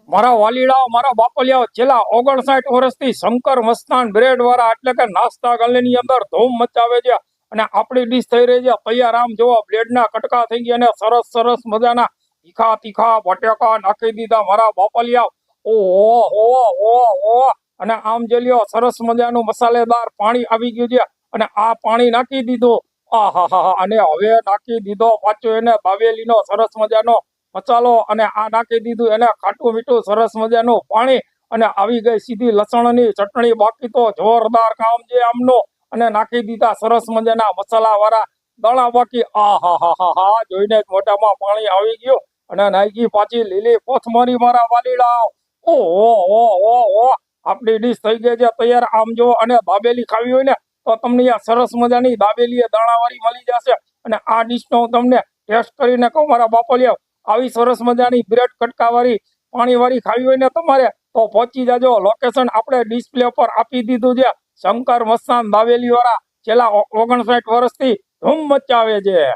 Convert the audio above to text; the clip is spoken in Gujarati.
મારા વાલીડાઓ, મારા બાપલિયાઓ છેલ્લા 59 વર્ષથી શંકર મસ્તાન બ્રેડ વાળા એટલે કે નાસ્તા ગલીની અંદર ધૂમ મચાવે છે. અને આપણી ડીશ થઈ રહી છે તૈયાર. આમ જોવો, બ્રેડના કટકા થઈ ગયા અને સરસ સરસ મજાના તીખા તીખા બટેકા નાખી દીધા મારા બાપલિયાઓ. ઓહો ઓહો ઓહો. અને આમ જે લ્યો, સરસ મજાનું મસાલેદાર પાણી આવી ગયું છે. અને આ પાણી નાખી દીધું. આહાહા. અને હવે નાખી દીધો પાછો એને દાબેલીનો સરસ મજાનો મસાલો. અને આ નાખી દીધું એને ખાટું મીઠું સરસ મજાનું પાણી. અને આવી ગઈ સીધી લસણની ચટણી. બાકી તો જોરદાર કામ છે આમનું. અને નાખી દીધા સરસ મજાના મસાલા વાળા દાણા. બાકી આહાહાહા, જોઈને જ મોઢામાં પાણી આવી ગયું. અને નાખી પાછી લીલી કોથમરી મારા વાલીડા. ઓહો ઓહો. આપણી ડીશ થઈ ગઈ છે તૈયાર. આમ જો, અને દાબેલી ખાવી હોય ને તો તમને આ સરસ મજાની દાબેલી દાણાવાળી મળી જશે. અને આ ડીશનો હું તમને ટેસ્ટ કરીને કહું મારા બાપલિયા, આવી સરસ મજાની બ્રેડ કટકાવાળી પાણીવાળી ખાવી હોય ને તમારે, તો પહોંચી જાજો. લોકેશન આપણે ડિસ્પ્લે પર આપી દીધું છે. શંકર મસ્તાન દાબેલી વાળા છેલ્લા 59 વર્ષથી ધૂમ મચાવે છે.